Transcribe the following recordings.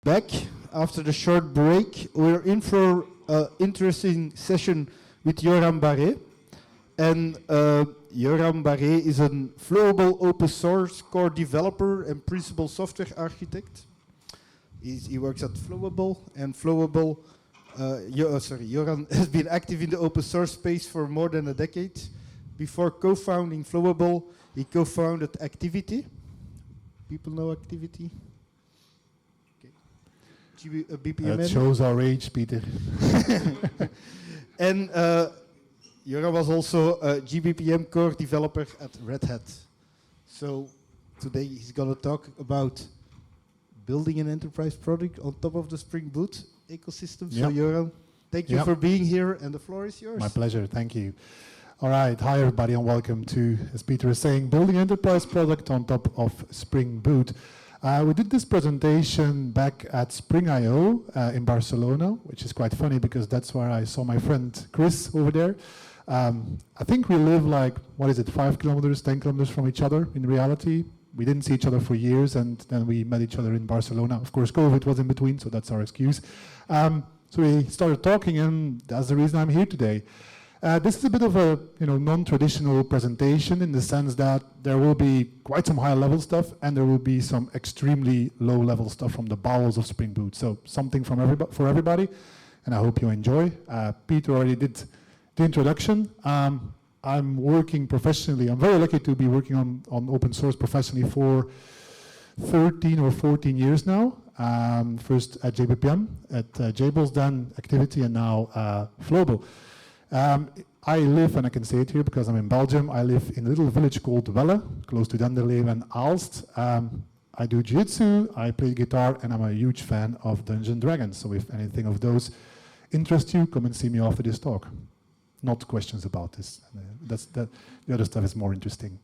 back after the short break. We're in for an interesting session with Joram Barré. And Joram Barré is a Flowable open source core developer and principal software architect. He works at Flowable, and Flowable, Joram has been active in the open source space for more than a decade. Before co-founding Flowable, he co-founded Activity. People know Activity? BPMN. That shows our age, Peter. And Joram was also a GBPM core developer at Red Hat. So today he's going to talk about building an enterprise product on top of the Spring Boot ecosystem. Yep. So Joram, thank you for being here, and the floor is yours. My pleasure, thank you. All right, hi everybody, and welcome to, as Peter is saying, building an enterprise product on top of Spring Boot. We did this presentation back at Spring I.O. In Barcelona, which is quite funny because that's where I saw my friend Chris over there. I think we live like, 5 kilometers, 10 kilometers from each other in reality. We didn't see each other for years, and then we met each other in Barcelona. Of course, COVID was in between, so that's our excuse. So we started talking, and that's the reason I'm here today. This is a bit of a non-traditional presentation in the sense that there will be quite some high-level stuff, and there will be some extremely low-level stuff from the bowels of Spring Boot. So something from for everybody, and I hope you enjoy. Peter already did the introduction. I'm working professionally. I'm very lucky to be working on open source professionally for 13 or 14 years now. First at JBPM, at JBoss, then Activity, and now Flowable. I live, and I can say it here because I'm in Belgium, I live in a little village called Welle, close to Denderleeuw and Aalst. I do jiu-jitsu, I play guitar, and I'm a huge fan of Dungeons & Dragons. So if anything of those interests you, come and see me after this talk. Not questions about this. The other stuff is more interesting.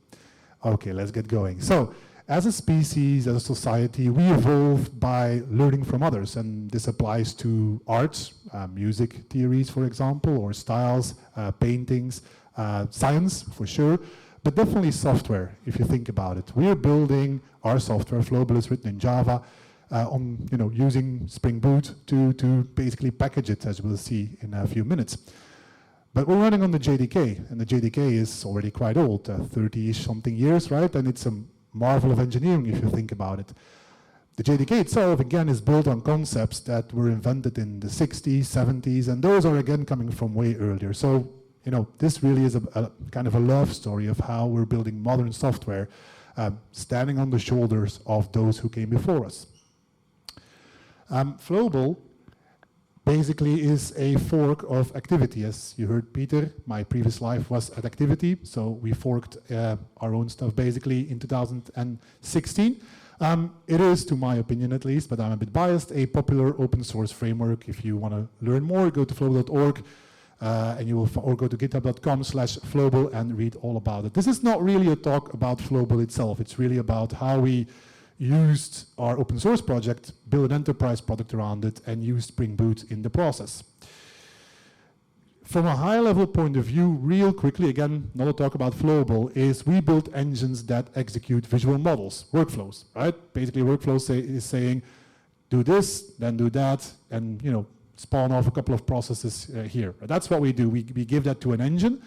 Okay, let's get going. So, as a species, as a society, we evolved by learning from others, and this applies to arts, music theories, for example, or styles, paintings, science, for sure, but definitely software, if you think about it. We are building our software. Flowable is written in Java, using Spring Boot to basically package it, as we'll see in a few minutes. But we're running on the JDK, and the JDK is already quite old, 30-ish something years, right? And it's a marvel of engineering if you think about it. The JDK itself, again, is built on concepts that were invented in the 60s, 70s, and those are again coming from way earlier. So, this really is a kind of a love story of how we're building modern software, standing on the shoulders of those who came before us. Flowable basically is a fork of Activity. As you heard Peter, my previous life was at Activity, so we forked our own stuff basically in 2016. It is, to my opinion at least, but I'm a bit biased, a popular open source framework. If you want to learn more, go to flowable.org and you will or go to github.com/flowable and read all about it. This is not really a talk about Flowable itself. It's really about how we used our open source project, build an enterprise product around it, and use Spring Boot in the process. From a high-level point of view, real quickly, again, not a talk about Flowable, is we built engines that execute visual models, workflows, right? Basically, workflows is saying, do this, then do that, and spawn off a couple of processes here. That's what we do. We give that to an engine.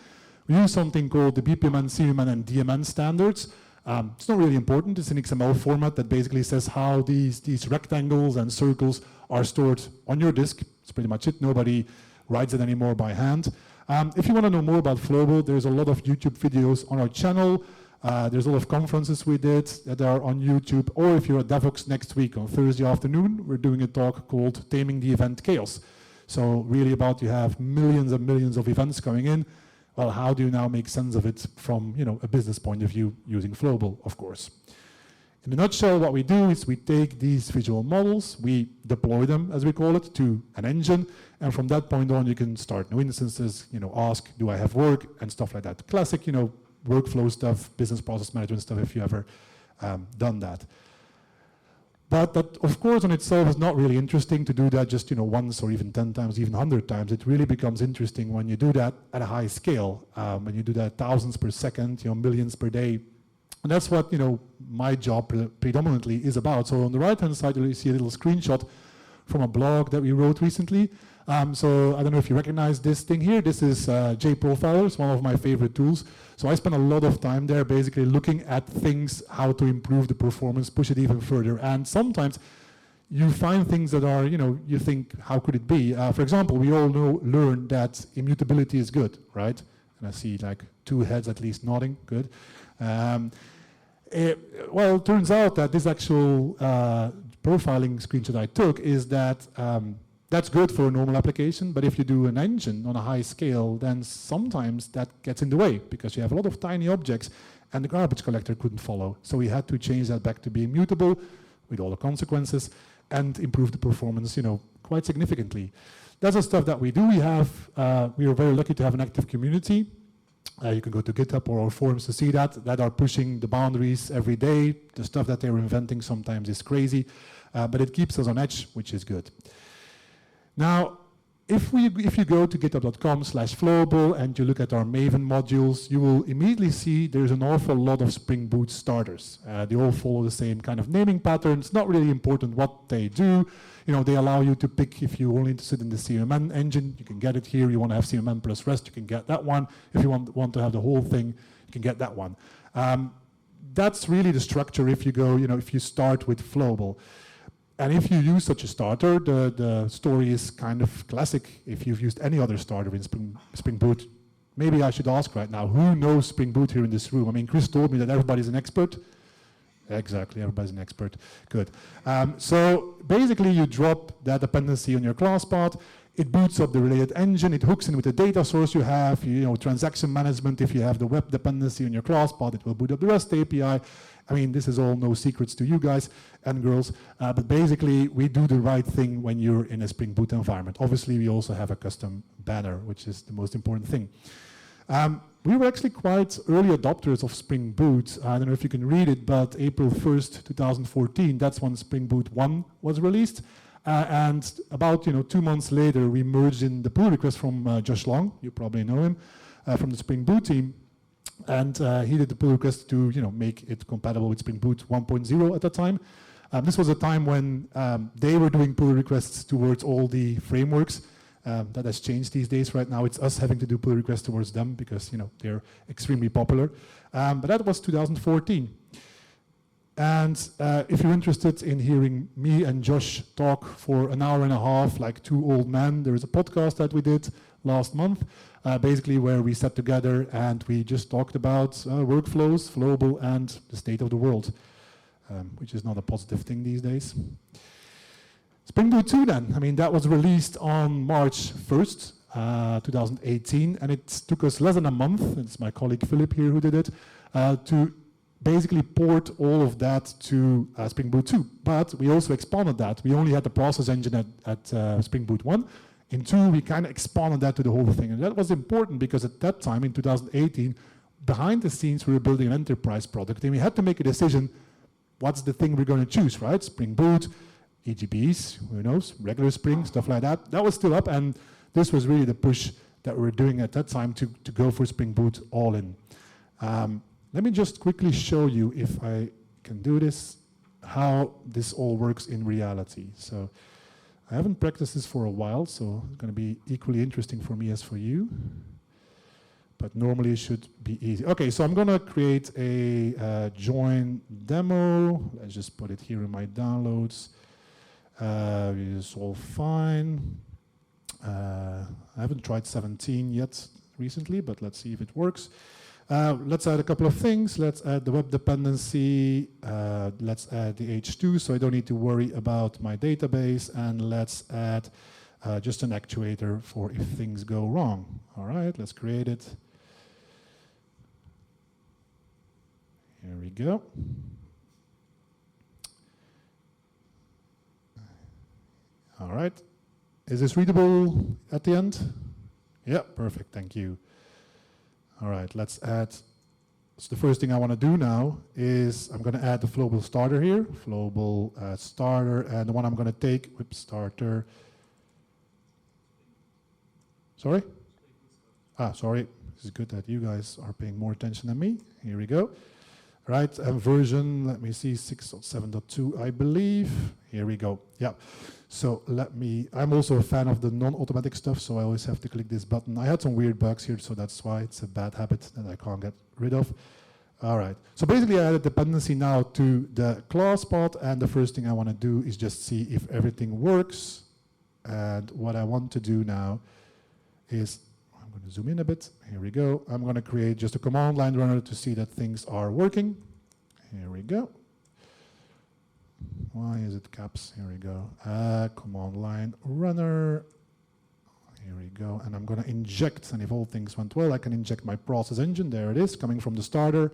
We use something called the BPMN, CMN, and DMN standards. It's not really important. It's an XML format that basically says how these rectangles and circles are stored on your disk. That's pretty much it. Nobody writes it anymore by hand. If you want to know more about Flowable, there's a lot of YouTube videos on our channel. There's a lot of conferences we did that are on YouTube. Or if you're at Devox next week on Thursday afternoon, we're doing a talk called Taming the Event Chaos. So really about you have millions and millions of events coming in. Well, how do you now make sense of it from a business point of view using Flowable, of course? In a nutshell, what we do is we take these visual models, we deploy them, as we call it, to an engine, and from that point on, you can start new instances, ask, do I have work, and stuff like that. Classic, workflow stuff, business process management stuff, if you ever done that. But that, of course, on itself is not really interesting to do that just once or even 10 times, even 100 times. It really becomes interesting when you do that at a high scale. When you do that thousands per second, millions per day, And that's what my job predominantly is about. So on the right-hand side, you see a little screenshot from a blog that we wrote recently. So I don't know if you recognize this thing here. This is JProfiler. It's one of my favorite tools. So I spend a lot of time there basically looking at things, how to improve the performance, push it even further. And sometimes you find things that are, you think, how could it be? For example, we all learn that immutability is good, right? And I see like 2 heads at least nodding, good. Well, it turns out that this actual profiling screenshot I took is that that's good for a normal application, but if you do an engine on a high scale, then sometimes that gets in the way because you have a lot of tiny objects and the garbage collector couldn't follow. So we had to change that back to be immutable with all the consequences and improve the performance, quite significantly. That's the stuff that we do. We are very lucky to have an active community. You can go to GitHub or our forums to see that are pushing the boundaries every day. The stuff that they're inventing sometimes is crazy, but it keeps us on edge, which is good. Now, if you go to github.com/flowable and you look at our Maven modules, you will immediately see there's an awful lot of Spring Boot starters. They all follow the same kind of naming pattern. It's not really important what they do. They allow you to pick if you're only interested in the CMN engine, you can get it here. You want to have CMN plus REST, you can get that one. If you want to have the whole thing, you can get that one. That's really the structure if you go, if you start with Flowable. And if you use such a starter, the story is kind of classic. If you've used any other starter in Spring Boot, maybe I should ask right now, who knows Spring Boot here in this room? I mean, Chris told me that everybody's an expert. Exactly, everybody's an expert. Good. So basically, you drop that dependency on your class path. It boots up the related engine. It hooks in with the data source you have. Transaction management. If you have the web dependency on your class path, it will boot up the REST API. I mean, this is all no secrets to you guys and girls. But basically, we do the right thing when you're in a Spring Boot environment. Obviously, we also have a custom banner, which is the most important thing. We were actually quite early adopters of Spring Boot. I don't know if you can read it, but April 1st, 2014, that's when Spring Boot 1 was released. And about 2 months later, we merged in the pull request from Josh Long. You probably know him from the Spring Boot team. And he did the pull request to make it compatible with Spring Boot 1.0 at that time. This was a time when they were doing pull requests towards all the frameworks. That has changed these days. Right now, it's us having to do pull requests towards them because they're extremely popular. But that was 2014. And if you're interested in hearing me and Josh talk for an hour and a half, like 2 old men, there is a podcast that we did last month, basically where we sat together and we just talked about workflows, Flowable, and the state of the world, which is not a positive thing these days. Spring Boot 2 then, I mean, that was released on March 1st, 2018, and it took us less than a month, it's my colleague Philip here who did it, to basically port all of that to Spring Boot 2. But we also expanded that. We only had the process engine at Spring Boot 1. In 2, we kind of expanded that to the whole thing. And that was important because at that time, in 2018, behind the scenes, we were building an enterprise product, and we had to make a decision, what's the thing we're going to choose, right? Spring Boot, EGBs, who knows, regular Spring, stuff like that. That was still up, and this was really the push that we were doing at that time to go for Spring Boot all in. Let me just quickly show you, if I can do this, how this all works in reality. So I haven't practiced this for a while, so it's going to be equally interesting for me as for you. But normally it should be easy. Okay, so I'm going to create a join demo. Let's just put it here in my downloads. It's all fine. I haven't tried 17 yet recently, but let's see if it works. Let's add a couple of things. Let's add the web dependency. Let's add the H2, so I don't need to worry about my database. And let's add just an actuator for if things go wrong. All right, let's create it. Here we go. All right. Is this readable at the end? Yeah, perfect. Thank you. All right, let's add. So the first thing I want to do now is I'm going to add the Flowable starter here. Flowable starter, and the one I'm going to take, starter. Sorry? Sorry. This is good that you guys are paying more attention than me. Here we go. right? And version, let me see, 6.7.2, I believe. Here we go. Yeah. So I'm also a fan of the non-automatic stuff, so I always have to click this button. I had some weird bugs here, so that's why it's a bad habit that I can't get rid of. All right. So basically, I added dependency now to the class part, and the first thing I want to do is just see if everything works. And what I want to do now is, I'm going to zoom in a bit. Here we go. I'm going to create just a command line runner to see that things are working. Here we go. Why is it caps? Here we go. Command line runner. Here we go. And I'm going to inject, and if all things went well, I can inject my process engine. There it is, coming from the starter.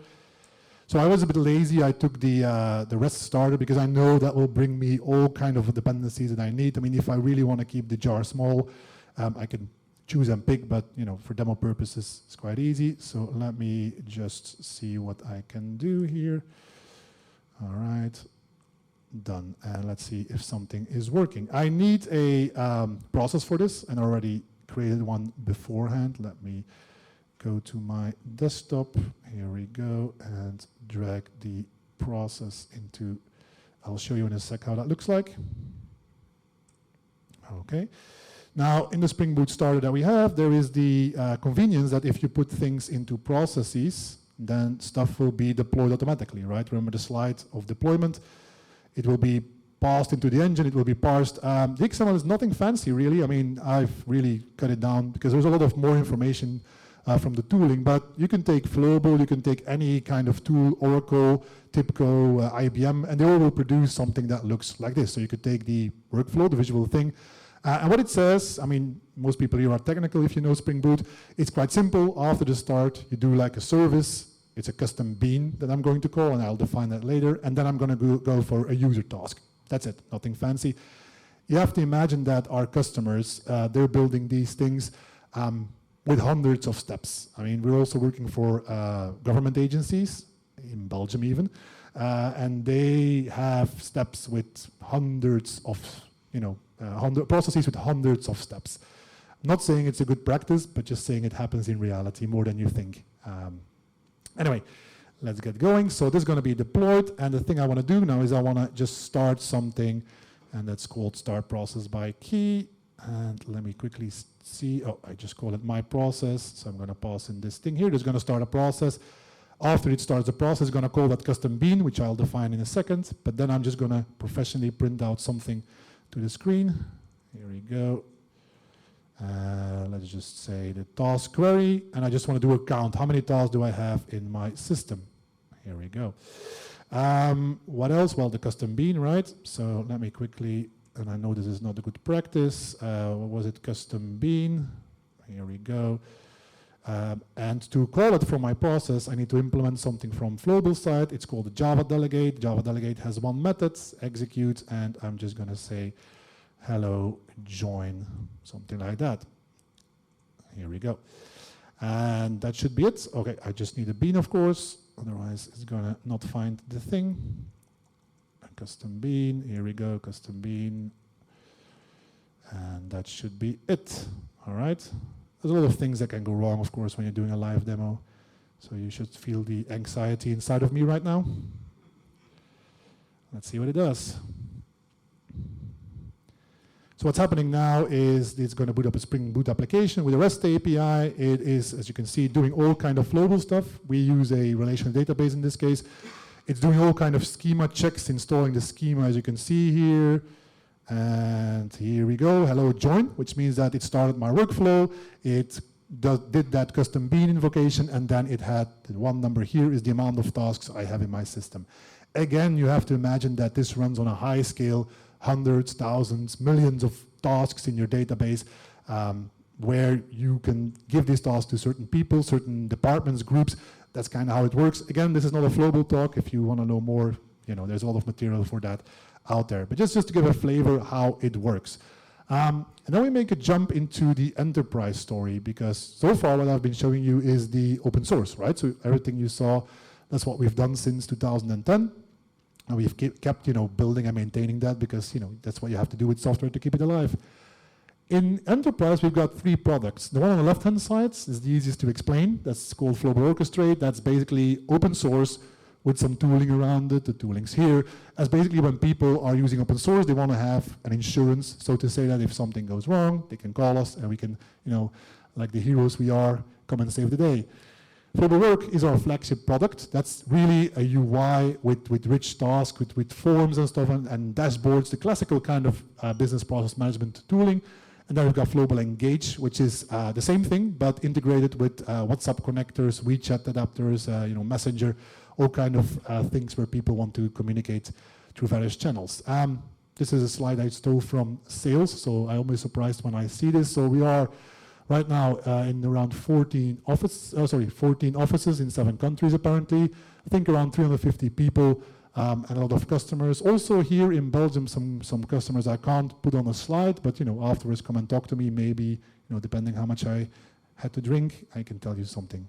So I was a bit lazy. I took the REST starter because I know that will bring me all kind of dependencies that I need. I mean, if I really want to keep the jar small, I can choose and pick, but for demo purposes, it's quite easy. So let me just see what I can do here. All right, done. And let's see if something is working. I need a process for this, and I already created one beforehand. Let me go to my desktop. Here we go, and drag the process into, I'll show you in a sec how that looks like. Okay. Now, in the Spring Boot starter that we have, there is the convenience that if you put things into processes, then stuff will be deployed automatically, right? Remember the slide of deployment. It will be passed into the engine, it will be parsed. The XML is nothing fancy, really. I mean, I've really cut it down because there's a lot of more information from the tooling, but you can take Flowable, you can take any kind of tool, Oracle, TIBCO, IBM, and they all will produce something that looks like this. So you could take the workflow, the visual thing, and what it says, I mean, most people here are technical if you know Spring Boot. It's quite simple. After the start, you do like a service. It's a custom bean that I'm going to call, and I'll define that later. And then I'm going to go for a user task. That's it, nothing fancy. You have to imagine that our customers, they're building these things with hundreds of steps. I mean, we're also working for government agencies, in Belgium even, and they have steps with hundreds of, processes with hundreds of steps. I'm not saying it's a good practice, but just saying it happens in reality more than you think. Anyway, let's get going. So this is going to be deployed, and the thing I want to do now is I want to just start something, and that's called start process by key. And let me quickly see. Oh, I just call it my process. So I'm going to pass in this thing here. It's going to start a process. After it starts the process, it's going to call that custom bean, which I'll define in a second. But then I'm just going to professionally print out something to the screen. Here we go. Let's just say the task query, and I just want to do a count. How many tasks do I have in my system? Here we go. What else? Well, the custom bean, right? So let me quickly, and I know this is not a good practice. What was it? Custom bean. Here we go. And to call it from my process, I need to implement something from Flowable side. It's called the Java delegate. Java delegate has one method, execute, and I'm just going to say hello join, something like that. Here we go. And that should be it. Okay, I just need a bean, of course. Otherwise, it's going to not find the thing. A custom bean. Here we go, custom bean. And that should be it. All right. There's a lot of things that can go wrong, of course, when you're doing a live demo. So you should feel the anxiety inside of me right now. Let's see what it does. So what's happening now is it's going to boot up a Spring Boot application with a REST API. It is, as you can see, doing all kind of Flowable stuff. We use a relational database in this case. It's doing all kind of schema checks, installing the schema, as you can see here. And here we go, hello join, which means that it started my workflow. It did that custom bean invocation, and then it had the one number here is the amount of tasks I have in my system. Again, you have to imagine that this runs on a high scale, hundreds, thousands, millions of tasks in your database, where you can give these tasks to certain people, certain departments, groups. That's kind of how it works. Again, this is not a Flowable talk. If you want to know more, there's a lot of material for that out there. But just to give a flavor how it works. And then we make a jump into the enterprise story, because so far what I've been showing you is the open source, right? So everything you saw, that's what we've done since 2010. And we've kept, building and maintaining that because, that's what you have to do with software to keep it alive. In enterprise, we've got 3 products. The one on the left-hand side is the easiest to explain. That's called Flowable Orchestrate. That's basically open source with some tooling around it. The tooling's here. As basically when people are using open source, they want to have an insurance, so to say that if something goes wrong, they can call us and we can, like the heroes we are, come and save the day. Flowable Work is our flagship product. That's really a UI with rich tasks, with forms and stuff, and dashboards, the classical kind of business process management tooling. And then we've got Flowable Engage, which is the same thing, but integrated with WhatsApp connectors, WeChat adapters, Messenger, all kind of things where people want to communicate through various channels. This is a slide I stole from sales, so I'm always surprised when I see this. So we are right now in around 14 offices in 7 countries apparently. I think around 350 people and a lot of customers. Also here in Belgium, some customers I can't put on a slide, but afterwards come and talk to me. Maybe depending how much I had to drink, I can tell you something.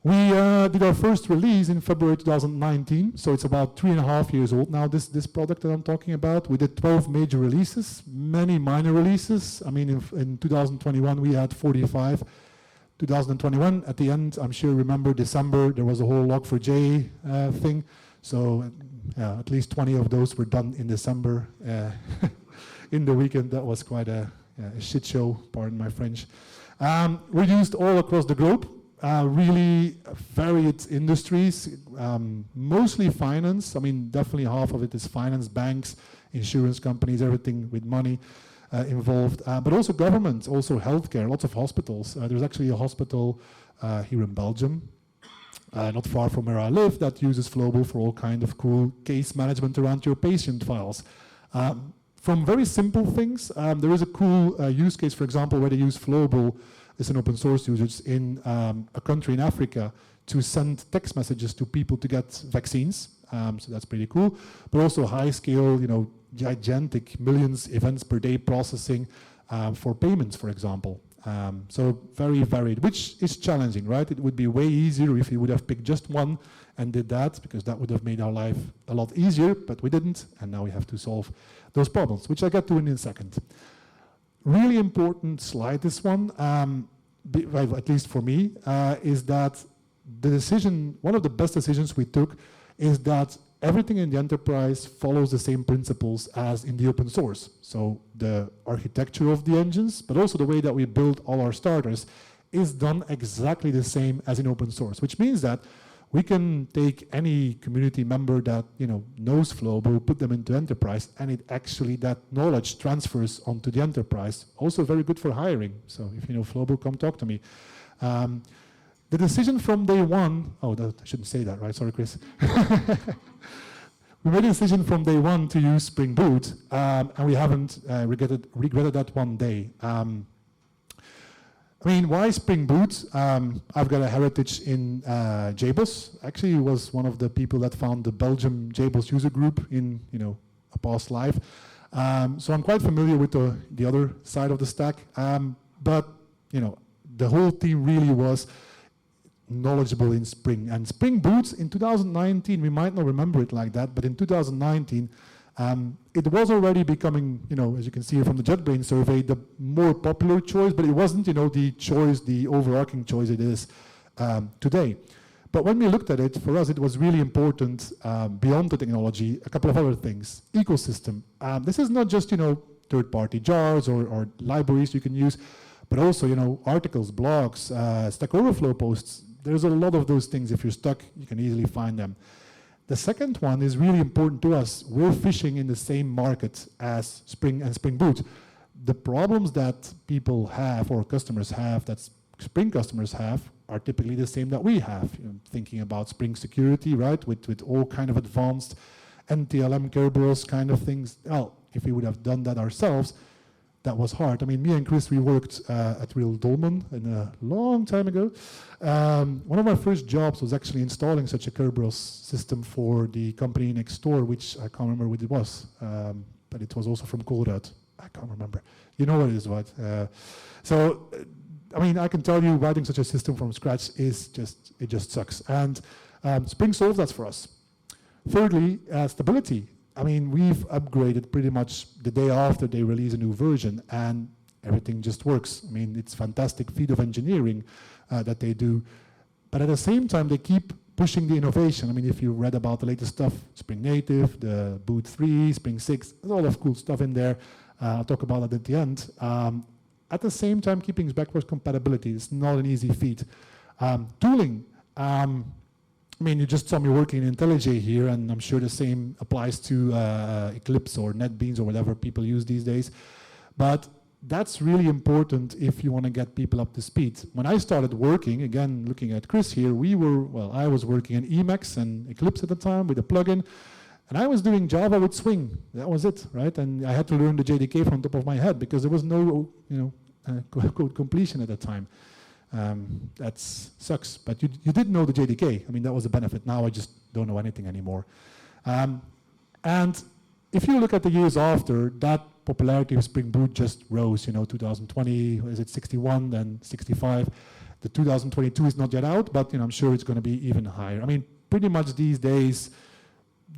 We did our first release in February 2019, so it's about 3.5 years old now, this product that I'm talking about. We did 12 major releases, many minor releases. I mean, in 2021, we had 45. 2021, at the end, I'm sure you remember December, there was a whole Log4j thing. So at least 20 of those were done in December. In the weekend, that was quite a shit show, pardon my French. We're used all across the globe. Really varied industries, mostly finance. I mean, definitely half of it is finance, banks, insurance companies, everything with money involved, but also government, also healthcare, lots of hospitals. There's actually a hospital here in Belgium, not far from where I live, that uses Flowable for all kind of cool case management around your patient files. From very simple things, there is a cool use case, for example, where they use Flowable. It's an open source usage in a country in Africa to send text messages to people to get vaccines. So that's pretty cool. But also high scale, gigantic millions events per day processing for payments, for example. So very varied, which is challenging, right? It would be way easier if we would have picked just one and did that, because that would have made our life a lot easier, but we didn't, and now we have to solve those problems, which I'll get to in a second. Really important slide, this one, at least for me, is that the decision, one of the best decisions we took is that everything in the enterprise follows the same principles as in the open source. So the architecture of the engines, but also the way that we build all our starters is done exactly the same as in open source, which means that we can take any community member that knows Flowable, put them into enterprise, and it actually, that knowledge transfers onto the enterprise. Also very good for hiring. So if you know Flowable, come talk to me. The decision from day one, I shouldn't say that, right? Sorry, Chris. We made a decision from day one to use Spring Boot, and we haven't regretted that one day. I mean, why Spring Boot? I've got a heritage in JBoss. Actually, he was one of the people that found the Belgium JBoss user group in a past life. So I'm quite familiar with the other side of the stack. But the whole team really was knowledgeable in Spring. And Spring Boot in 2019, we might not remember it like that, but in 2019, it was already becoming, as you can see from the JetBrains survey, the more popular choice, but it wasn't, the choice, the overarching choice it is today. But when we looked at it, for us, it was really important, beyond the technology, a couple of other things. Ecosystem. This is not just, third-party jars or libraries you can use, but also, articles, blogs, Stack Overflow posts. There's a lot of those things. If you're stuck, you can easily find them. The second one is really important to us. We're fishing in the same market as Spring and Spring Boot. The problems that people have or customers have, that Spring customers have, are typically the same that we have. Thinking about Spring security, right, with all kind of advanced NTLM, Kerberos kind of things. Well, if we would have done that ourselves, that was hard. I mean, me and Chris, we worked at Real Dolman a long time ago. One of my first jobs was actually installing such a Kerberos system for the company next door, which I can't remember what it was, but it was also from Colruyt. I can't remember. You know what it is, right? I mean, I can tell you writing such a system from scratch is just sucks. And Spring solves that for us. Thirdly, stability. I mean, we've upgraded pretty much the day after they release a new version, and everything just works. I mean, it's fantastic feat of engineering that they do. But at the same time, they keep pushing the innovation. I mean, if you read about the latest stuff, Spring Native, the Boot 3, Spring 6, there's a lot of cool stuff in there. I'll talk about that at the end. At the same time, keeping backwards compatibility is not an easy feat. Tooling. I mean, you just saw me working in IntelliJ here, and I'm sure the same applies to Eclipse or NetBeans or whatever people use these days. But that's really important if you want to get people up to speed. When I started working, again, looking at Chris here, I was working in Emacs and Eclipse at the time with a plugin, and I was doing Java with Swing. That was it, right? And I had to learn the JDK from the top of my head because there was no, code completion at that time. That sucks, but you did know the JDK. I mean, that was a benefit. Now I just don't know anything anymore. And if you look at the years after, that popularity of Spring Boot just rose. 2020, is it 61, then 65. The 2022 is not yet out, but I'm sure it's going to be even higher. I mean, pretty much these days,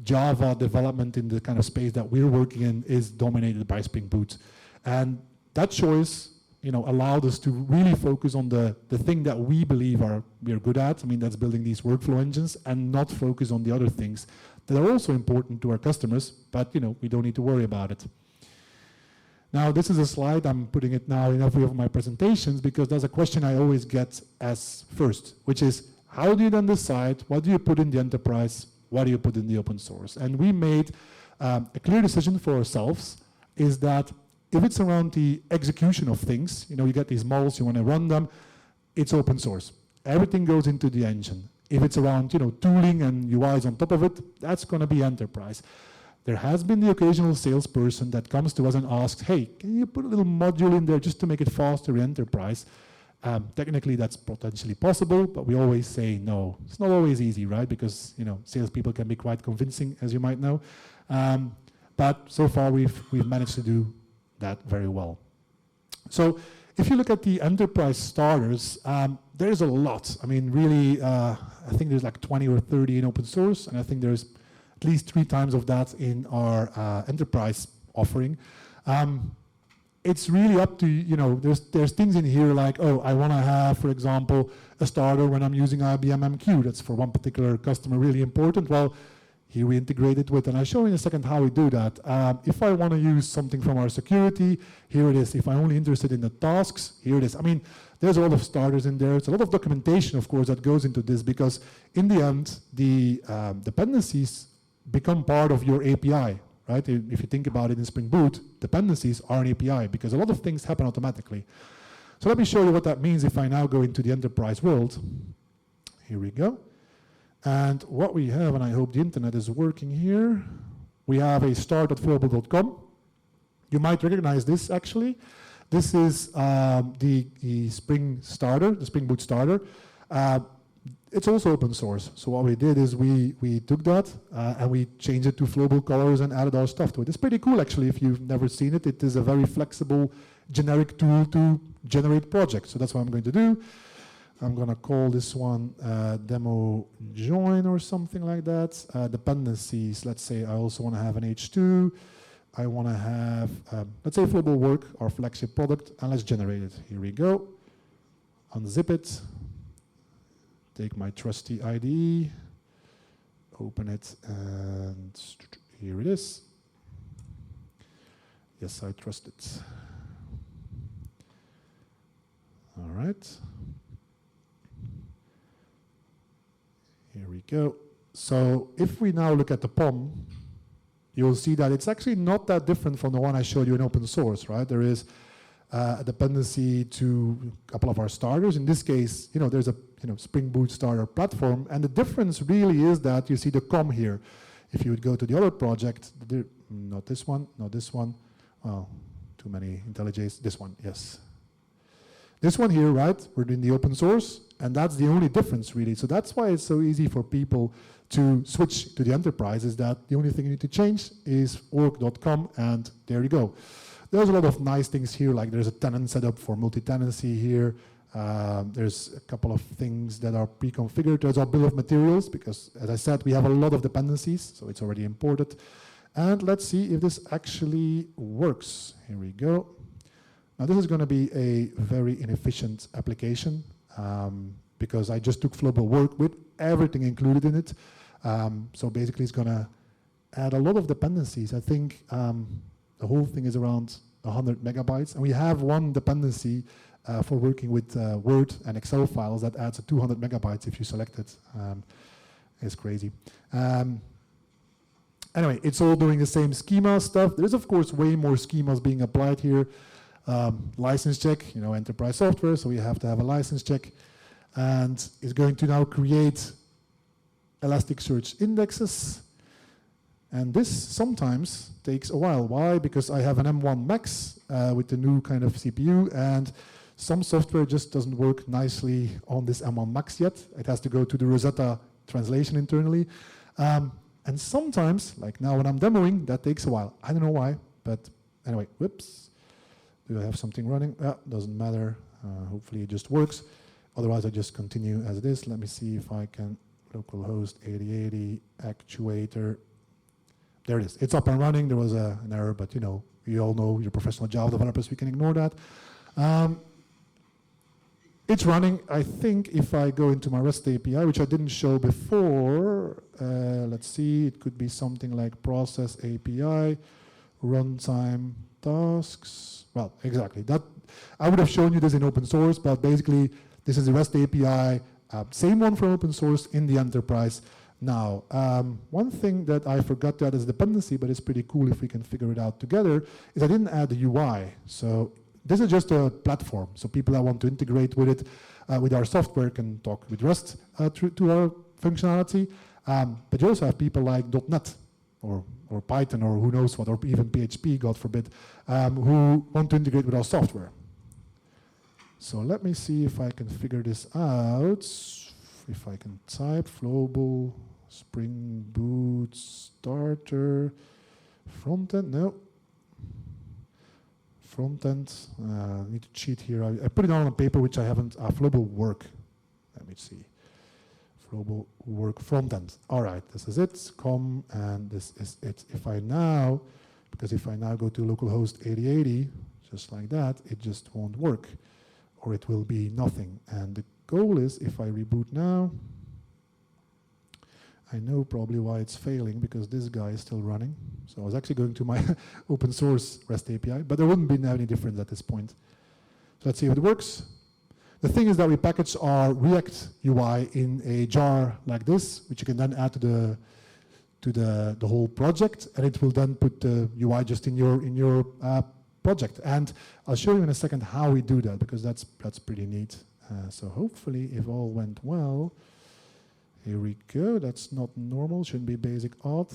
Java development in the kind of space that we're working in is dominated by Spring Boot. And that choice, allowed us to really focus on the thing that we believe we're good at. I mean, that's building these workflow engines and not focus on the other things that are also important to our customers, but we don't need to worry about it. Now, this is a slide, I'm putting it now in every of my presentations because there's a question I always get as first, which is, how do you then decide what do you put in the enterprise, what do you put in the open source? And we made a clear decision for ourselves, is that if it's around the execution of things, you get these models, you want to run them, it's open source. Everything goes into the engine. If it's around, tooling and UIs on top of it, that's going to be enterprise. There has been the occasional salesperson that comes to us and asks, hey, can you put a little module in there just to make it faster in enterprise? Technically, that's potentially possible, but we always say no. It's not always easy, right? Because, salespeople can be quite convincing, as you might know. But so far, we've managed to do that very well. So if you look at the enterprise starters, there's a lot. I mean, really, I think there's like 20 or 30 in open source, and I think there's at least 3 times of that in our enterprise offering. It's really up to, there's things in here like, I want to have, for example, a starter when I'm using IBM MQ. That's for one particular customer really important. Well, here we integrate it with, and I'll show you in a second how we do that. If I want to use something from our security, here it is. If I'm only interested in the tasks, here it is. I mean, there's a lot of starters in there. It's a lot of documentation, of course, that goes into this because in the end, the dependencies become part of your API, right? If you think about it in Spring Boot, dependencies are an API because a lot of things happen automatically. So let me show you what that means if I now go into the enterprise world. Here we go. And what we have, and I hope the internet is working here, we have a start.flowable.com. You might recognize this actually. This is the Spring starter, the Spring Boot starter. It's also open source. So what we did is we took that and we changed it to Flowable colors and added our stuff to it. It's pretty cool actually if you've never seen it. It is a very flexible generic tool to generate projects. So that's what I'm going to do. I'm going to call this one demo join or something like that. Dependencies, let's say I also want to have an H2. I want to have, let's say Flowable work, our flagship product, and let's generate it. Here we go. Unzip it. Take my trusty IDE. Open it, and here it is. Yes, I trust it. All right. Here we go. So if we now look at the POM, you'll see that it's actually not that different from the one I showed you in open source, right? There is a dependency to a couple of our starters. In this case, there's a Spring Boot starter platform, and the difference really is that you see the COM here. If you would go to the other project, not this one, not this one. Oh, too many IntelliJs. This one, yes. This one here, right, we're in the open source, and that's the only difference, really. So that's why it's so easy for people to switch to the enterprise, is that the only thing you need to change is org.com, and there you go. There's a lot of nice things here, like there's a tenant setup for multi-tenancy here. There's a couple of things that are pre-configured. There's our bill of materials, because, as I said, we have a lot of dependencies, so it's already imported. And let's see if this actually works. Here we go. Now this is going to be a very inefficient application because I just took Flowable work with everything included in it. So basically it's gonna add a lot of dependencies. I think the whole thing is around 100 megabytes, and we have one dependency for working with Word and Excel files that adds 200 megabytes if you select it. It's crazy. Anyway, it's all doing the same schema stuff. There's of course way more schemas being applied here. License check, enterprise software, so you have to have a license check. And it's going to now create Elasticsearch indexes. And this sometimes takes a while. Why? Because I have an M1 Max with the new kind of CPU, and some software just doesn't work nicely on this M1 Max yet. It has to go to the Rosetta translation internally. And sometimes, like now when I'm demoing, that takes a while. I don't know why, but anyway, whoops. Do I have something running? Doesn't matter. Hopefully it just works. Otherwise, I just continue as it is. Let me see if I can localhost 8080 actuator. There it is. It's up and running. There was an error, but you all know, you're professional Java developers, we can ignore that. It's running. I think if I go into my REST API, which I didn't show before, let's see, it could be something like process API, runtime tasks. Well, exactly. That I would have shown you this in open source, but basically this is the REST API, same one from open source in the enterprise. Now, one thing that I forgot to add as a dependency, but it's pretty cool if we can figure it out together, is I didn't add the UI. So this is just a platform. So people that want to integrate with it, with our software, can talk with REST to our functionality. But you also have people like .NET or Python or who knows what, or even PHP, God forbid, who want to integrate with our software. So let me see if I can figure this out. If I can type Flowable, Spring Boot, Starter, frontend, no. Frontend, I need to cheat here. I put it on a paper which I haven't, Flowable work. Let me see. Flowable work frontend. All right, this is it, and this is it. If I now go to localhost 8080, just like that, it just won't work, or it will be nothing. And the goal is, if I reboot now, I know probably why it's failing, because this guy is still running. So I was actually going to my open source REST API, but there wouldn't be any difference at this point. So let's see if it works. The thing is that we package our React UI in a jar like this, which you can then add to the whole project, and it will then put the UI just in your project. And I'll show you in a second how we do that, because that's pretty neat. So hopefully, if all went well, here we go. That's not normal. Shouldn't be basic auth.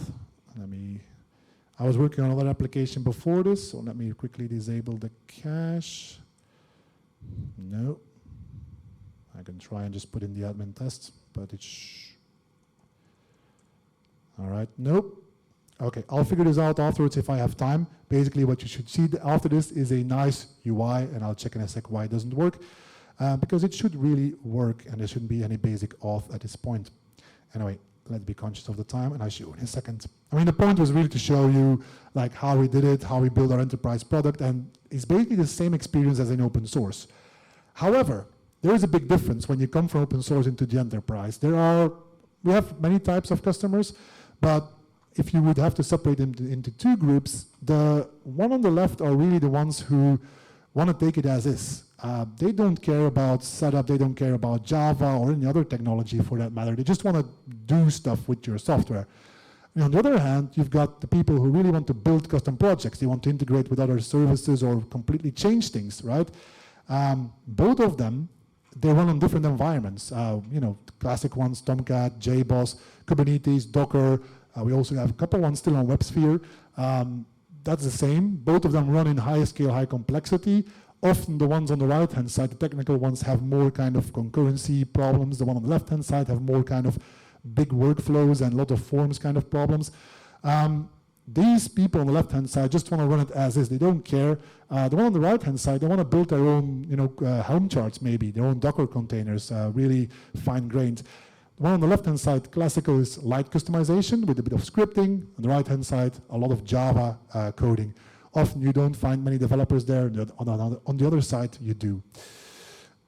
I was working on another application before this, so let me quickly disable the cache. No. I can try and just put in the admin test, but it's all right. Nope. Okay, I'll figure this out afterwards if I have time. Basically, what you should see after this is a nice UI, and I'll check in a sec why it doesn't work. Because it should really work, and there shouldn't be any basic auth at this point. Anyway, let's be conscious of the time, and I'll show you in a second. I mean, the point was really to show you like how we did it, how we build our enterprise product, and it's basically the same experience as in open source. However, there is a big difference when you come from open source into the enterprise. We have many types of customers, but if you would have to separate them into two groups, the one on the left are really the ones who want to take it as is. They don't care about setup, they don't care about Java or any other technology for that matter. They just want to do stuff with your software. And on the other hand, you've got the people who really want to build custom projects. They want to integrate with other services or completely change things, right? Both of them, they run on different environments. Classic ones, Tomcat, JBoss, Kubernetes, Docker. We also have a couple ones still on WebSphere. That's the same. Both of them run in high scale, high complexity. Often the ones on the right-hand side, the technical ones, have more kind of concurrency problems. The one on the left-hand side have more kind of big workflows and a lot of forms kind of problems. These people on the left-hand side just want to run it as is. They don't care. The one on the right-hand side, they want to build their own, Helm charts maybe, their own Docker containers, really fine-grained. The one on the left-hand side, classical, is light customization with a bit of scripting. On the right-hand side, a lot of Java coding. Often you don't find many developers there. On the other side, you do.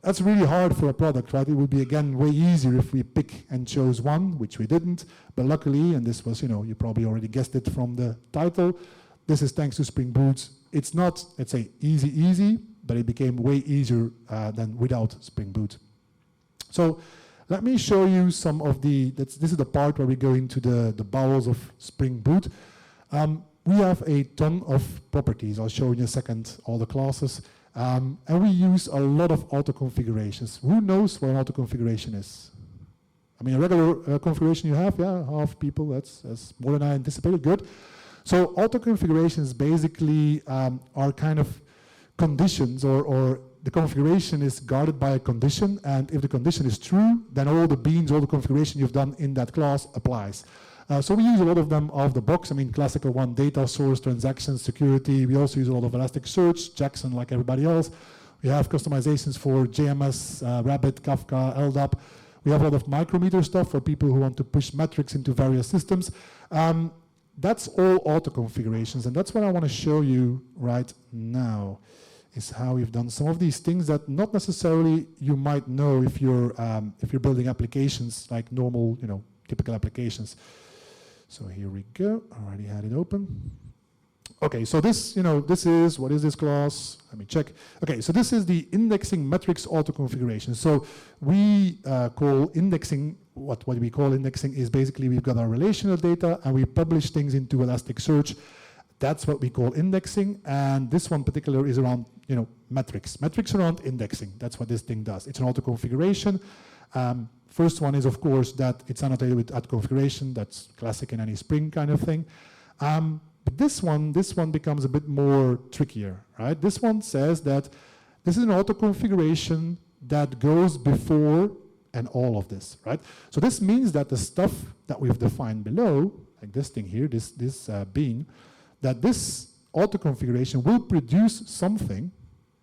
That's really hard for a product, right? It would be, again, way easier if we pick and chose one, which we didn't. But luckily, and this was, you probably already guessed it from the title, this is thanks to Spring Boot. It's not, let's say, easy, but it became way easier than without Spring Boot. So let me show you some of this is the part where we go into the bowels of Spring Boot. We have a ton of properties. I'll show you in a second all the classes. And we use a lot of auto configurations. Who knows what an auto configuration is? I mean, a regular configuration you have, yeah, half people, that's more than I anticipated, good. So auto configurations basically are kind of conditions, or the configuration is guarded by a condition, and if the condition is true, then all the beans, all the configuration you've done in that class applies. So we use a lot of them out of the box. I mean, classical one, data source, transactions, security. We also use a lot of Elasticsearch, Jackson, like everybody else. We have customizations for JMS, Rabbit, Kafka, LDAP. We have a lot of micrometer stuff for people who want to push metrics into various systems. That's all auto configurations, and that's what I want to show you right now, is how we've done some of these things that not necessarily you might know if you're building applications like normal, typical applications. So here we go. I already had it open. Okay, so this, this is, what is this class? Let me check. Okay, so this is the indexing metrics auto configuration. So we call indexing, what we call indexing is basically we've got our relational data and we publish things into Elasticsearch. That's what we call indexing. And this one particular is around, metrics. Metrics around indexing. That's what this thing does. It's an auto configuration. First one is, of course, that it's annotated with @configuration. That's classic in any Spring kind of thing. But this one becomes a bit more trickier, right? This one says that this is an auto configuration that goes before and all of this, right? So this means that the stuff that we've defined below, like this thing here, this bean, that this auto configuration will produce something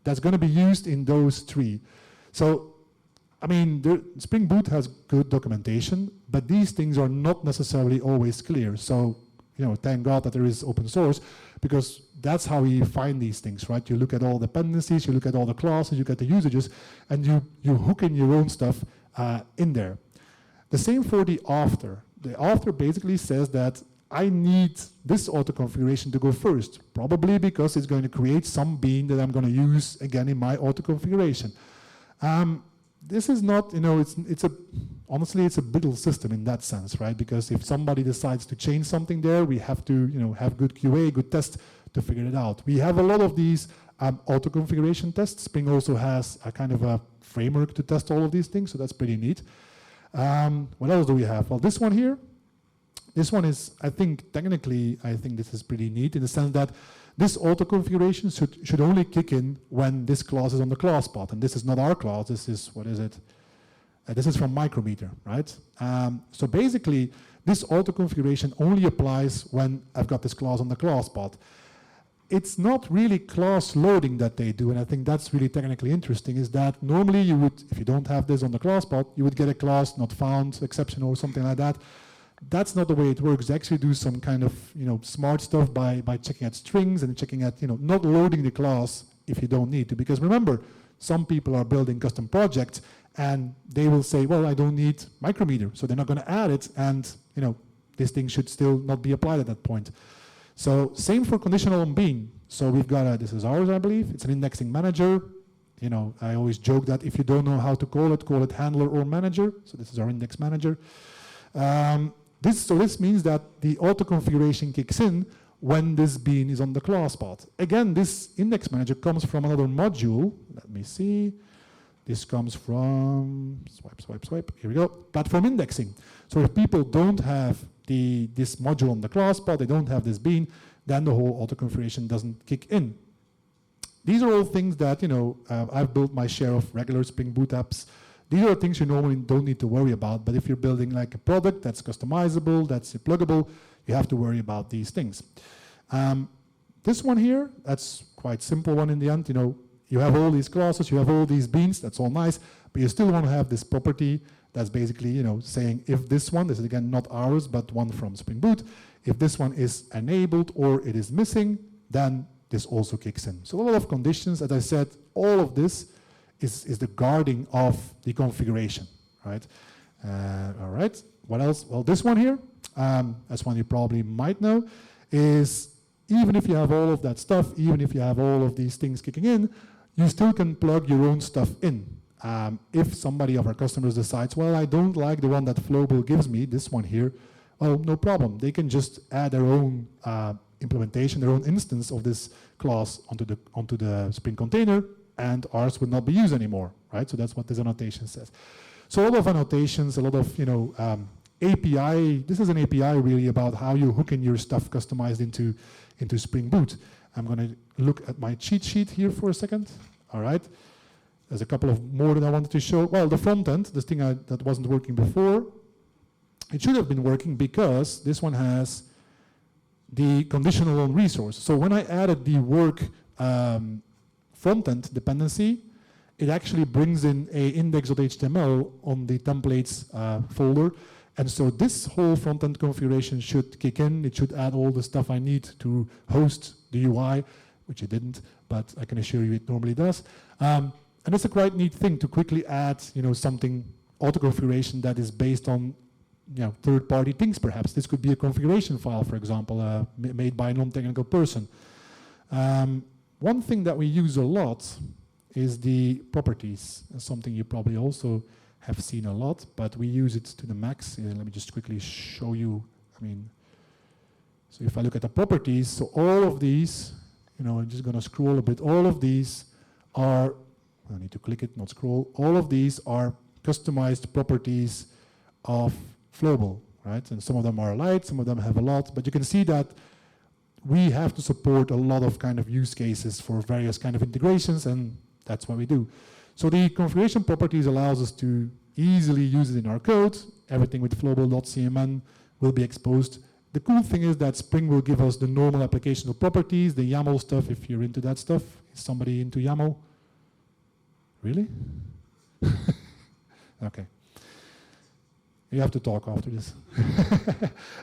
that's going to be used in those three. So I mean, Spring Boot has good documentation, but these things are not necessarily always clear. So, thank God that there is open source, because that's how we find these things, right? You look at all the dependencies, you look at all the classes, you get the usages, and you hook in your own stuff in there. The same for the after. The after basically says that I need this auto configuration to go first, probably because it's going to create some bean that I'm going to use again in my auto configuration. This is not, honestly, it's a brittle system in that sense, right? Because if somebody decides to change something there, we have to, have good QA, good test to figure it out. We have a lot of these auto configuration tests. Spring also has a kind of a framework to test all of these things, so that's pretty neat. What else do we have? Well, this one here, this one is, I think, technically, this is pretty neat in the sense that this auto configuration should only kick in when this class is on the class path. And this is not our class, this is, what is it? This is from Micrometer, right? So basically, this auto configuration only applies when I've got this class on the class path. It's not really class loading that they do, and I think that's really technically interesting, is that normally you would, if you don't have this on the class path, you would get a class not found exception or something like that. That's not the way it works. They actually do some kind of smart stuff by checking at strings and checking at not loading the class if you don't need to. Because remember, some people are building custom projects and they will say, well, I don't need Micrometer, so they're not going to add it, and this thing should still not be applied at that point. So same for conditional on bean. So we've got this is ours, I believe. It's an indexing manager. I always joke that if you don't know how to call it handler or manager. So this is our index manager. This means that the auto configuration kicks in when this bean is on the class path. Again, this index manager comes from another module. Let me see. This comes from, swipe, here we go, platform indexing. So if people don't have this module on the class path, they don't have this bean, then the whole auto configuration doesn't kick in. These are all things that, I've built my share of regular Spring Boot apps. These are things you normally don't need to worry about, but if you're building like a product that's customizable, that's pluggable, you have to worry about these things. This one here, that's quite simple one in the end. You have all these classes, you have all these beans, that's all nice, but you still want to have this property that's basically, saying if this one, this is again not ours, but one from Spring Boot, if this one is enabled or it is missing, then this also kicks in. So a lot of conditions, as I said, all of this is the guarding of the configuration, right? All right, what else? Well, this one here, that's one you probably might know, is even if you have all of that stuff, even if you have all of these things kicking in, you still can plug your own stuff in. If somebody of our customers decides, well, I don't like the one that Flowable gives me, this one here, well, no problem. They can just add their own implementation, their own instance of this class onto the Spring container, and ours would not be used anymore, right? So that's what this annotation says. So a lot of annotations, a lot of API. This is an API really about how you hook in your stuff customized into Spring Boot. I'm going to look at my cheat sheet here for a second. All right. There's a couple of more that I wanted to show. Well, the front end, this thing that wasn't working before, it should have been working because this one has the conditional on resource. So when I added the work front-end dependency, it actually brings in a index.html on the templates folder. And so this whole front-end configuration should kick in. It should add all the stuff I need to host the UI, which it didn't, but I can assure you it normally does. And it's a quite neat thing to quickly add, something auto-configuration that is based on third-party things, perhaps. This could be a configuration file, for example, made by a non-technical person. One thing that we use a lot is the properties. That's something you probably also have seen a lot, but we use it to the max. Let me just quickly show you. So if I look at the properties, so all of these, I'm just going to scroll a bit. All of these are, I need to click it, not scroll. All of these are customized properties of Flowable, right? And some of them are light, some of them have a lot, but you can see that we have to support a lot of kind of use cases for various kind of integrations, and that's what we do. So the configuration properties allows us to easily use it in our code. Everything with flowable.cmn will be exposed. The cool thing is that Spring will give us the normal applicational properties, the YAML stuff, if you're into that stuff. Is somebody into YAML? Really? Okay. You have to talk after this.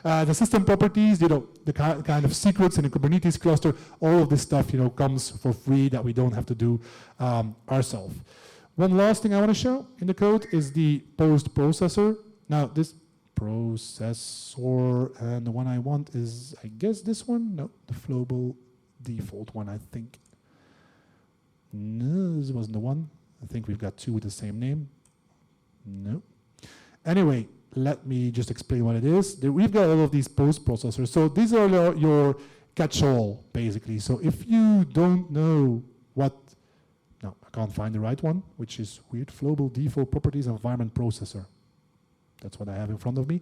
The system properties, the kind of secrets in a Kubernetes cluster, all of this stuff, comes for free that we don't have to do ourselves. One last thing I want to show in the code is the post processor. Now, this processor, and the one I want is, I guess, this one. No, the Flowable default one, I think. No, this wasn't the one. I think we've got two with the same name. No. Anyway, let me just explain what it is. We've got all of these post processors. So these are your catch-all, basically. So if you don't know what, no, I can't find the right one, which is weird. Flowable default properties environment processor. That's what I have in front of me.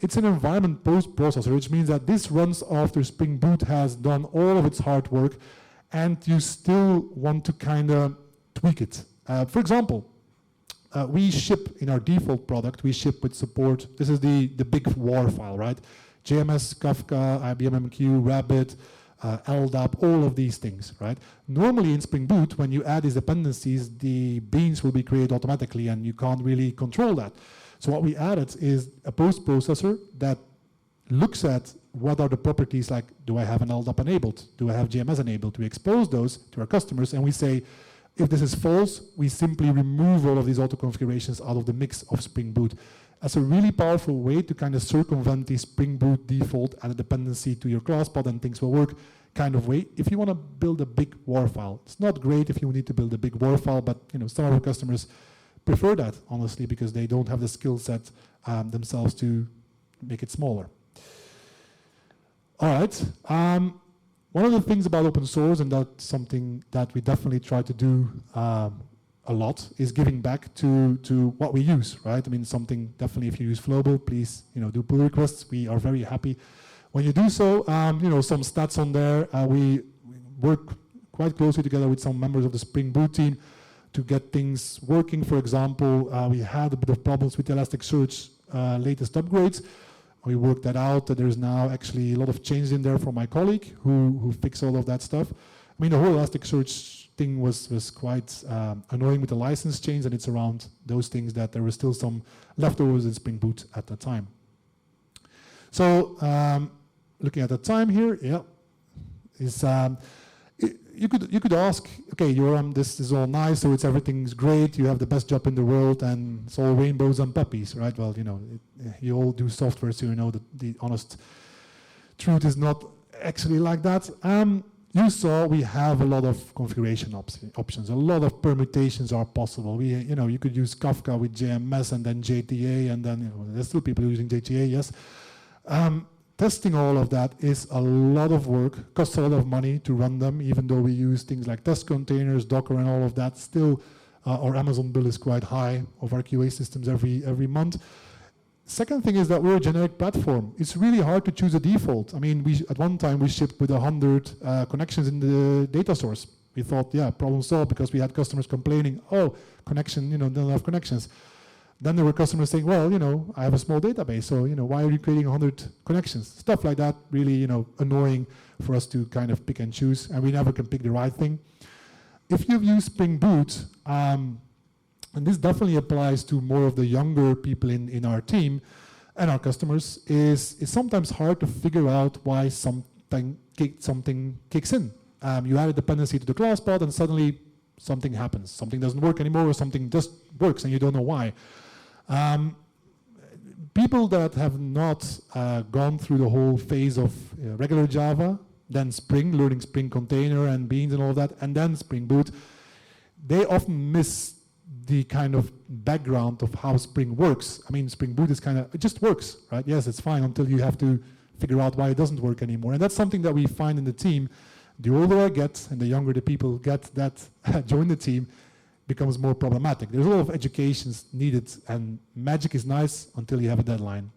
It's an environment post processor, which means that this runs after Spring Boot has done all of its hard work, and you still want to kind of tweak it. For example, we ship in our default product, we ship with support. This is the big WAR file, right? JMS, Kafka, IBM MQ, Rabbit, LDAP, all of these things, right? Normally in Spring Boot, when you add these dependencies, the beans will be created automatically and you can't really control that. So what we added is a post processor that looks at what are the properties, like, do I have an LDAP enabled? Do I have JMS enabled? We expose those to our customers and we say, if this is false, we simply remove all of these auto configurations out of the mix of Spring Boot. That's a really powerful way to kind of circumvent the Spring Boot default and a dependency to your class pod and things will work kind of way. If you want to build a big WAR file, it's not great if you need to build a big WAR file, but some of our customers prefer that, honestly, because they don't have the skill set themselves to make it smaller. All right. One of the things about open source, and that's something that we definitely try to do a lot, is giving back to what we use, right? Something definitely, if you use Flowable, please, do pull requests. We are very happy when you do so. Some stats on there. We work quite closely together with some members of the Spring Boot team to get things working. For example, we had a bit of problems with Elasticsearch latest upgrades. We worked that out. There's now actually a lot of changes in there from my colleague who fixed all of that stuff. The whole Elasticsearch thing was quite annoying with the license change, and it's around those things that there were still some leftovers in Spring Boot at the time. So looking at the time here, yeah, you could ask, okay, this is all nice, so everything's great, you have the best job in the world, and it's all rainbows and puppies, right? Well, you all do software, so you know that the honest truth is not actually like that. You saw we have a lot of configuration options. A lot of permutations are possible. You could use Kafka with JMS and then JTA, and then there's still people using JTA, yes. Testing all of that is a lot of work, costs a lot of money to run them, even though we use things like test containers, Docker, and all of that. Still, our Amazon bill is quite high of our QA systems every month. Second thing is that we're a generic platform. It's really hard to choose a default. I mean, at one time we shipped with 100 connections in the data source. We thought, yeah, problem solved, because we had customers complaining, oh, connection, don't have connections. Then there were customers saying, well, I have a small database, so, why are you creating 100 connections? Stuff like that, really, annoying for us to kind of pick and choose, and we never can pick the right thing. If you've used Spring Boot, and this definitely applies to more of the younger people in our team and our customers, it's sometimes hard to figure out why something kicks in. You add a dependency to the class pod, and suddenly something happens. Something doesn't work anymore, or something just works, and you don't know why. People that have not gone through the whole phase of regular Java, then Spring, learning Spring Container and Beans and all that, and then Spring Boot, they often miss the kind of background of how Spring works. I mean, Spring Boot is it just works, right? Yes, it's fine until you have to figure out why it doesn't work anymore. And that's something that we find in the team. The older I get and the younger the people get that join the team, becomes more problematic. There's a lot of education needed, and magic is nice until you have a deadline.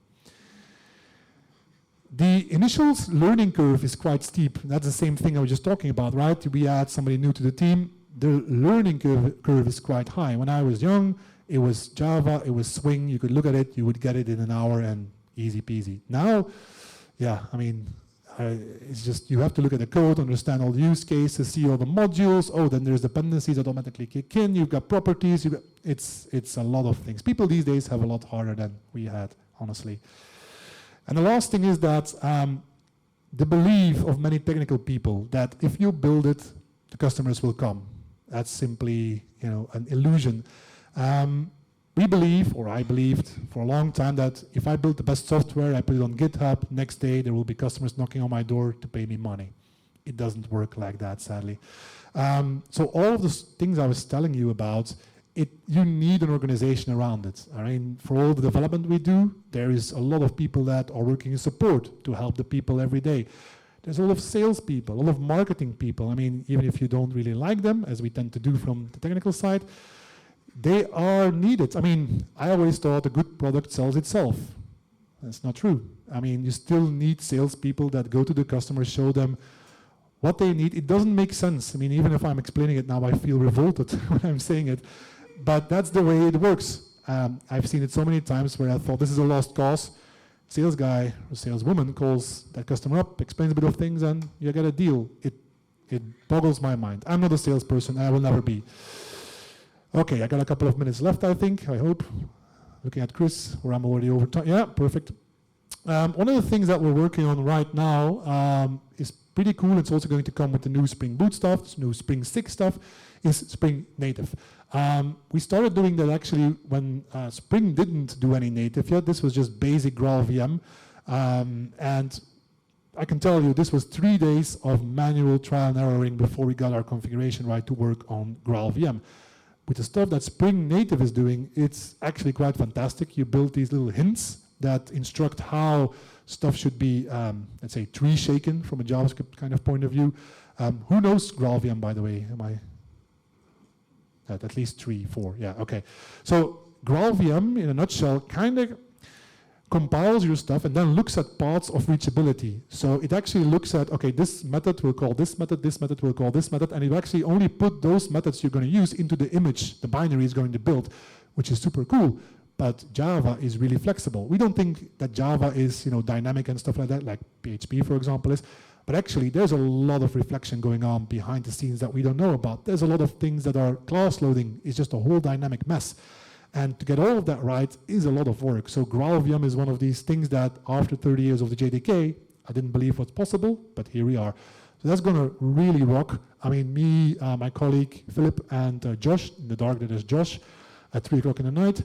The initial learning curve is quite steep. That's the same thing I was just talking about, right? We add somebody new to the team. The learning curve is quite high. When I was young, it was Java, it was Swing. You could look at it, you would get it in an hour, and easy peasy. Now, yeah, I mean, it's just, you have to look at the code, understand all the use cases, see all the modules. Oh, then there's dependencies that automatically kick in. You've got properties. It's a lot of things. People these days have a lot harder than we had, honestly. And the last thing is that the belief of many technical people that if you build it, the customers will come. That's simply, an illusion. We believe, or I believed for a long time, that if I build the best software, I put it on GitHub, next day there will be customers knocking on my door to pay me money. It doesn't work like that, sadly. So all of the things I was telling you about, you need an organization around it. I mean, for all the development we do, there is a lot of people that are working in support to help the people every day. There's a lot of salespeople, a lot of marketing people. I mean, even if you don't really like them, as we tend to do from the technical side, they are needed. I mean, I always thought a good product sells itself. That's not true. I mean, you still need salespeople that go to the customer, show them what they need. It doesn't make sense. I mean, even if I'm explaining it now, I feel revolted when I'm saying it. But that's the way it works. I've seen it so many times where I thought this is a lost cause. Sales guy or saleswoman calls that customer up, explains a bit of things, and you get a deal. It boggles my mind. I'm not a salesperson. I will never be. Okay, I got a couple of minutes left, I think, I hope. Looking at Chris, or I'm already over time. Yeah, perfect. One of the things that we're working on right now is pretty cool. It's also going to come with the new Spring Boot stuff, new Spring 6 stuff, is Spring Native. We started doing that actually when Spring didn't do any native yet. This was just basic GraalVM. And I can tell you, this was 3 days of manual trial and erroring before we got our configuration right to work on GraalVM. With the stuff that Spring Native is doing, it's actually quite fantastic. You build these little hints that instruct how stuff should be, let's say, tree shaken from a JavaScript kind of point of view. Who knows GraalVM, by the way? Am I? At least 3, 4, yeah, okay. So GraalVM, in a nutshell, kind of compiles your stuff and then looks at parts of reachability. So it actually looks at, okay, this method will call this method will call this method, and it actually only put those methods you're going to use into the image the binary is going to build, which is super cool. But Java is really flexible. We don't think that Java is, dynamic and stuff like that, like PHP, for example, is. But actually, there's a lot of reflection going on behind the scenes that we don't know about. There's a lot of things that are class loading is just a whole dynamic mess. And to get all of that right is a lot of work. So GraalVM is one of these things that after 30 years of the JDK, I didn't believe was possible, but here we are. So that's going to really rock. I mean, me, my colleague Philip, and Josh, in the dark there is Josh, at 3 o'clock in the night.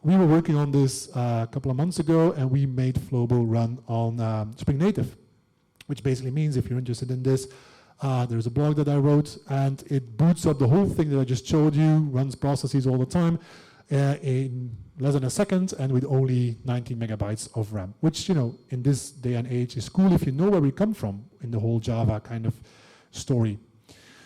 We were working on this a couple of months ago, and we made Flowable run on Spring Native, which basically means, if you're interested in this, there's a blog that I wrote, and it boots up the whole thing that I just showed you, runs processes all the time, in less than a second, and with only 19 megabytes of RAM, which, you know, in this day and age is cool if you know where we come from in the whole Java kind of story.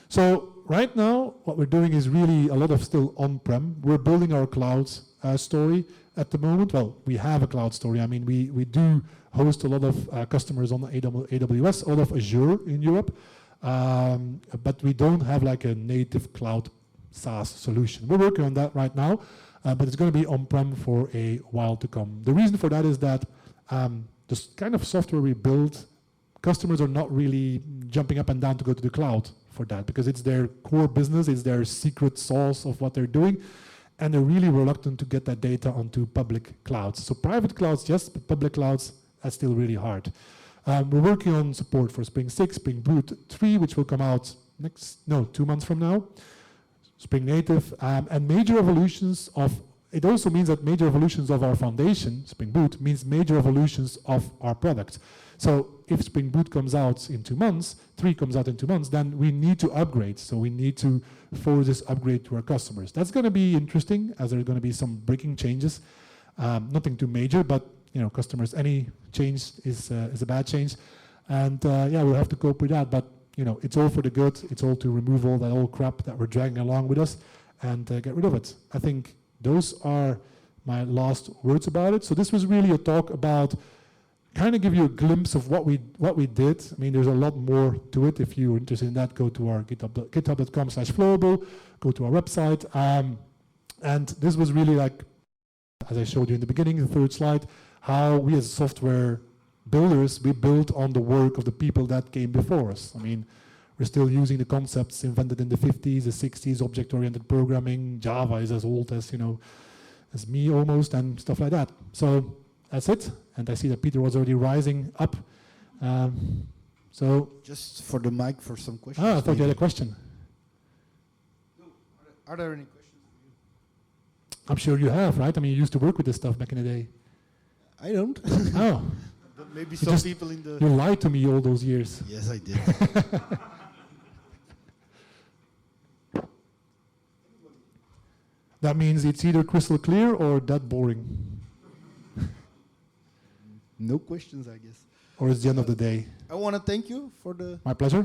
So right now, what we're doing is really a lot of still on-prem. We're building our cloud story at the moment. Well, we have a cloud story. I mean, we do host a lot of customers on AWS, a lot of Azure in Europe, but we don't have like a native cloud SaaS solution. We're working on that right now, but it's going to be on-prem for a while to come. The reason for that is that the kind of software we build, customers are not really jumping up and down to go to the cloud for that, because it's their core business, it's their secret sauce of what they're doing, and they're really reluctant to get that data onto public clouds. So private clouds, yes, but public clouds, that's still really hard. We're working on support for Spring 6, Spring Boot 3, which will come out 2 months from now. Spring Native, and major evolutions of, it also means that major evolutions of our foundation, Spring Boot, means major evolutions of our product. So if Spring Boot comes out in 2 months, 3 comes out in 2 months, then we need to upgrade. So we need to forward this upgrade to our customers. That's going to be interesting, as there are going to be some breaking changes. Nothing too major, but you know, customers, any change is a bad change. And yeah, we'll have to cope with that. But you know, it's all for the good. It's all to remove all that old crap that we're dragging along with us and get rid of it. I think those are my last words about it. So this was really a talk about kind of give you a glimpse of what we did. I mean, there's a lot more to it. If you're interested in that, go to our github.com/flowable, go to our website. And this was really like, as I showed you in the beginning, the third slide, how we as software builders, we built on the work of the people that came before us. I mean, we're still using the concepts invented in the 50s, the 60s, object-oriented programming. Java is as old as, you know, as me almost, and stuff like that. So that's it. And I see that Peter was already rising up. So just for the mic for some questions. I thought you had a question. No. Are there any questions for you? I'm sure you have, right? I mean, you used to work with this stuff back in the day. I don't. Oh. But maybe some people in the... You lied to me all those years. Yes, I did. That means it's either crystal clear or that boring. No questions, I guess. Or it's the end of the day. I want to thank you for the... My pleasure.